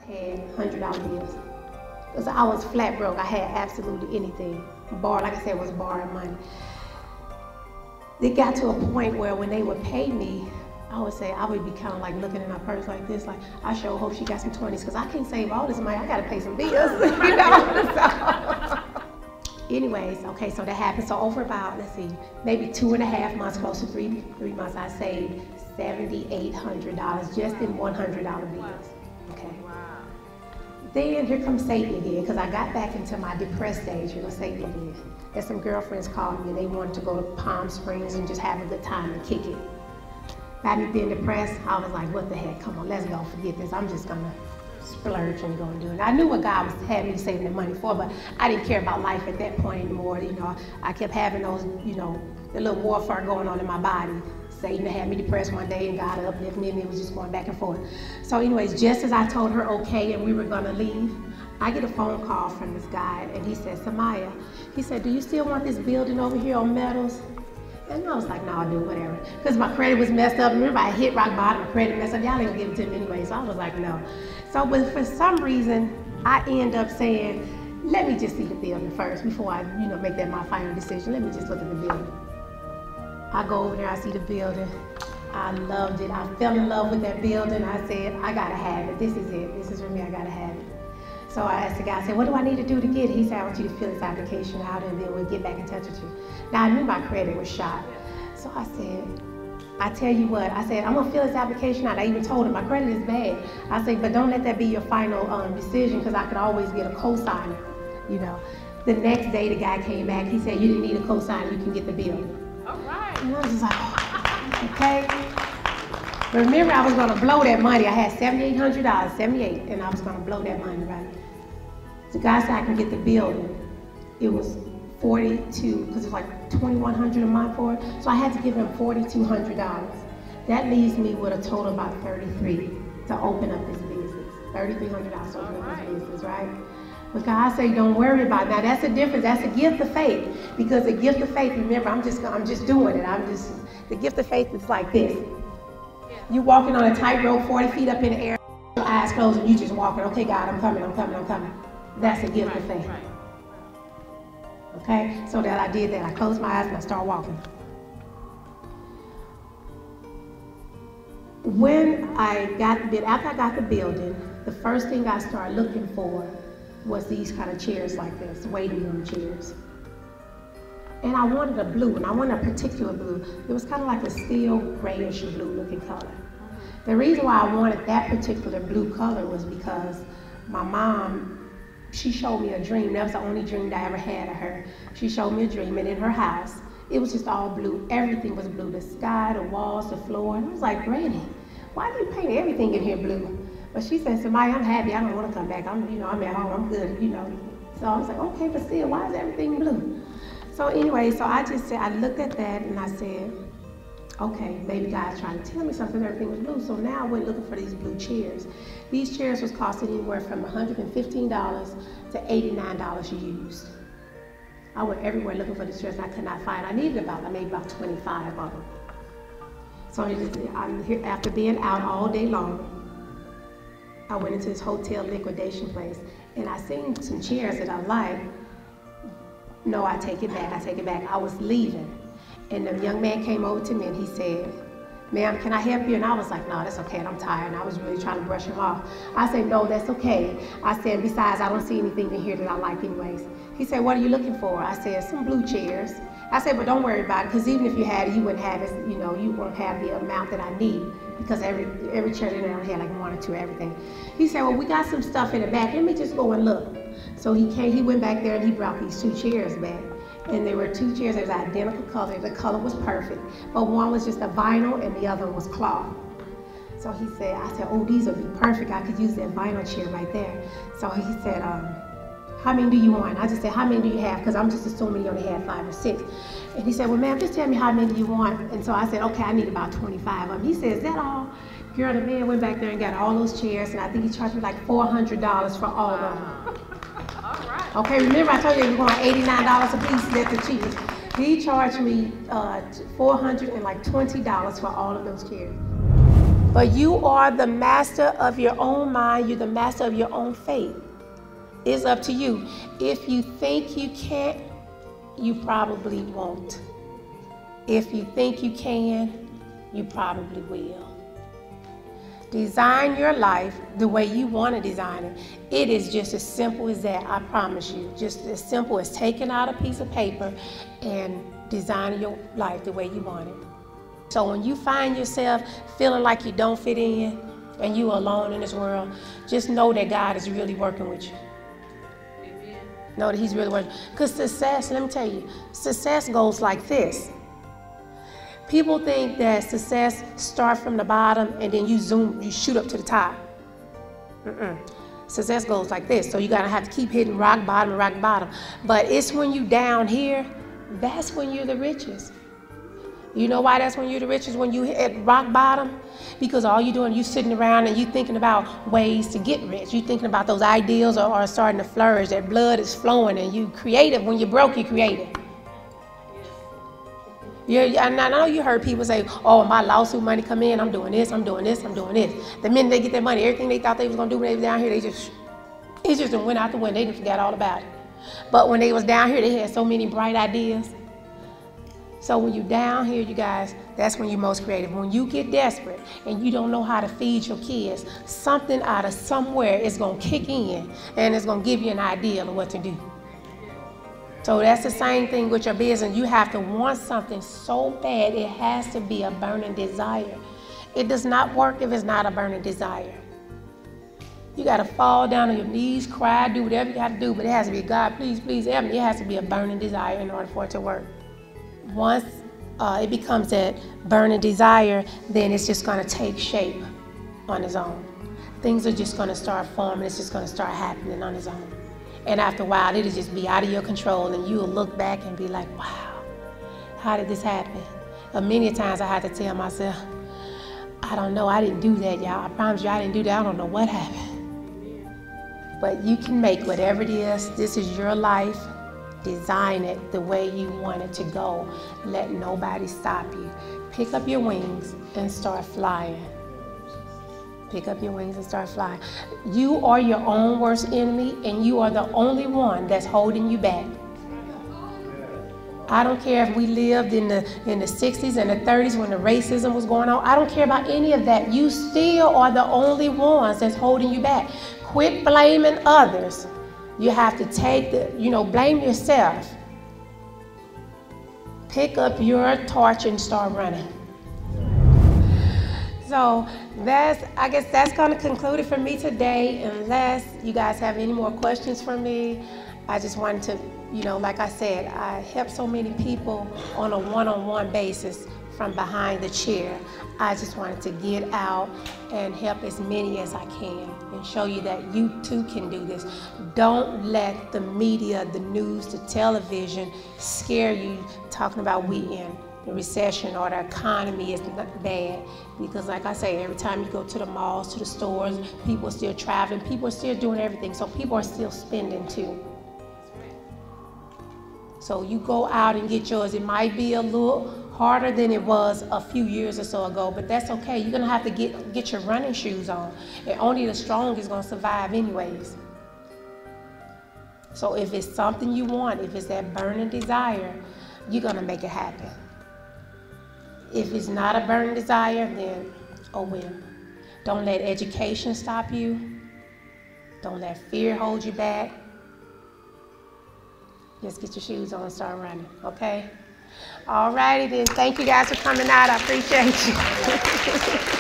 had $100 bills. Because I was flat broke. I had absolutely anything. Borrowed, like I said, was borrowing money. It got to a point where when they would pay me, I would say, I would be kind of like looking in my purse like this, like, I sure hope she got some 20s, because I can't save all this money. I got to pay some bills, you know? So, anyways, okay, so that happened. So over about, let's see, maybe 2.5 months, close to three months, I saved $7,800 just in $100 bills. Okay. Then here comes Satan again, because I got back into my depressed stage. Here goes Satan again. And some girlfriends called me and they wanted to go to Palm Springs and just have a good time and kick it. By me being depressed, I was like, what the heck, come on, let's go, forget this. I'm just gonna splurge and go and do it. I knew what God was having me saving the money for, but I didn't care about life at that point anymore. You know, I kept having those, you know, the little warfare going on in my body. Satan had me depressed one day and God uplifted me and it was just going back and forth. So anyways, just as I told her okay and we were gonna leave, I get a phone call from this guy and he said, Samaya, he said, do you still want this building over here on Meadows? And I was like, no, I'll do whatever. Because my credit was messed up. Remember, I hit rock bottom, my credit messed up. Y'all ain't gonna give it to me anyway, so I was like, no. So, but for some reason, I end up saying, let me just see the building first before I, you know, make that my final decision. Let me just look at the building. I go over there, I see the building. I loved it. I fell in love with that building. I said, I gotta have it. This is it. This is for me, I gotta have it. So I asked the guy, I said, what do I need to do to get it? He said, I want you to fill this application out and then we'll get back in touch with you. Now I knew my credit was shot. So I said, I tell you what, I said, I'm gonna fill this application out. I even told him my credit is bad. I said, but don't let that be your final decision because I could always get a cosigner, you know. The next day the guy came back, he said, you didn't need a cosigner, you can get the building. All right. And I was just like, oh, okay. But remember, I was gonna blow that money. I had $7,800, 78, and I was gonna blow that money, right? The guy said I can get the building. It was 42, because it's like $2,100 a month for it. So I had to give him $4,200. That leaves me with a total of about $33 to open up this business. $3,300 to open up this business, right? But God said, don't worry about it. Now that's the difference. That's a gift of faith. Because the gift of faith, remember, I'm just doing it. The gift of faith is like this. You walking on a tightrope 40 feet up in the air, your eyes closed, and you just walking, okay, God, I'm coming, I'm coming, I'm coming. That's a gift of faith. Okay, so that I did that. I closed my eyes and I started walking. After I got the building, the first thing I started looking for was these kind of chairs like this, waiting room chairs. And I wanted a blue, and I wanted a particular blue. It was kind of like a steel grayish blue looking color. The reason why I wanted that particular blue color was because my mom, she showed me a dream. That was the only dream that I ever had of her. She showed me a dream, and in her house, it was just all blue. Everything was blue, the sky, the walls, the floor. And I was like, Granny, why do you paint everything in here blue? But she said, Samaya, I'm happy. I don't want to come back. I'm at home. I'm good, you know. So I was like, okay, but still, why is everything blue? So anyway, so I looked at that and I said, okay, maybe God's trying to tell me something, everything was blue. So now I went looking for these blue chairs. These chairs was costing anywhere from $115 to $89 used. I went everywhere looking for these chairs and I could not find. I needed maybe about 25 of them. So I'm here after being out all day long. I went into this hotel liquidation place and I seen some chairs that I liked. No, I take it back, I take it back. I was leaving, and the young man came over to me and he said, ma'am, can I help you? And I was like, no, that's okay, and I'm tired, and I was really trying to brush him off. I said, no, that's okay. I said, besides, I don't see anything in here that I like anyways. He said, what are you looking for? I said, some blue chairs. I said, but don't worry about it, because even if you had it, you wouldn't have it, you know, you won't have the amount that I need, because every chair in there had like 1 or 2 everything. He said, well, we got some stuff in the back. Let me just go and look. So he went back there and he brought these 2 chairs back. And there were 2 chairs that was identical color. The color was perfect. But one was just a vinyl and the other was cloth. So I said, oh, these would be perfect. I could use that vinyl chair right there. So he said, how many do you want? I just said, how many do you have? Because I'm just assuming you only had 5 or 6. And he said, well, ma'am, just tell me how many you want. And so I said, okay, I need about 25 of them. He said, is that all? Girl, the man went back there and got all those chairs, and I think he charged me like $400 for all of them. All right. Okay, remember I told you you want $89 a piece, that's the cheapest. He charged me $420 for all of those chairs. But you are the master of your own mind. You're the master of your own fate. It's up to you. If you think you can't, you probably won't. If you think you can, you probably will. Design your life the way you want to design it. It is just as simple as that, I promise you. Just as simple as taking out a piece of paper and designing your life the way you want it. So when you find yourself feeling like you don't fit in and you're alone in this world, just know that God is really working with you. Amen. Know that He's really working. Because success, let me tell you, success goes like this. People think that success starts from the bottom and then you shoot up to the top. Success goes like this. So you gotta have to keep hitting rock bottom and rock bottom. But it's when you down here, that's when you're the richest. You know why that's when you're the richest? When you hit rock bottom? Because all you're doing, you sitting around and you thinking about ways to get rich. You thinking about those ideals are starting to flourish. That blood is flowing and you creative. When you're broke, you're creative. And I know you heard people say, oh, my lawsuit money come in, I'm doing this, I'm doing this, I'm doing this. The minute they get that money, everything they thought they was gonna do when they was down here, it just went out the window. They didn't forget all about it. But when they was down here, they had so many bright ideas. So when you're down here, you guys, that's when you're most creative. When you get desperate and you don't know how to feed your kids, something out of somewhere is gonna kick in and it's gonna give you an idea of what to do. So that's the same thing with your business. You have to want something so bad, it has to be a burning desire. It does not work if it's not a burning desire. You got to fall down on your knees, cry, do whatever you got to do, but it has to be, God, please, please help me. It has to be a burning desire in order for it to work. Once it becomes that burning desire, then it's just going to take shape on its own. Things are just going to start forming. It's just going to start happening on its own. And after a while, it'll just be out of your control, and you'll look back and be like, wow, how did this happen? Many times I had to tell myself, I don't know, I didn't do that, y'all. I promise you I didn't do that. I don't know what happened. But you can make whatever it is. This is your life. Design it the way you want it to go. Let nobody stop you. Pick up your wings and start flying. Pick up your wings and start flying. You are your own worst enemy, and you are the only one that's holding you back. I don't care if we lived in the 60s and the 30s when the racism was going on. I don't care about any of that. You still are the only ones that's holding you back. Quit blaming others. You have to take blame yourself. Pick up your torch and start running. So I guess that's going to conclude it for me today. Unless you guys have any more questions for me, I just wanted to, like I said, I help so many people on a one-on-one basis from behind the chair. I just wanted to get out and help as many as I can and show you that you too can do this. Don't let the media, the news, the television scare you talking about we in the recession or the economy is bad. Because like I say, every time you go to the malls, to the stores, people are still traveling, people are still doing everything, so people are still spending too. So you go out and get yours. It might be a little harder than it was a few years or so ago, but that's okay. You're gonna have to get your running shoes on. And only the strong is gonna survive anyways. So if it's something you want, if it's that burning desire, you're gonna make it happen. If it's not a burning desire, then oh well. Don't let education stop you. Don't let fear hold you back. Just get your shoes on and start running, okay? All righty then. Thank you guys for coming out. I appreciate you.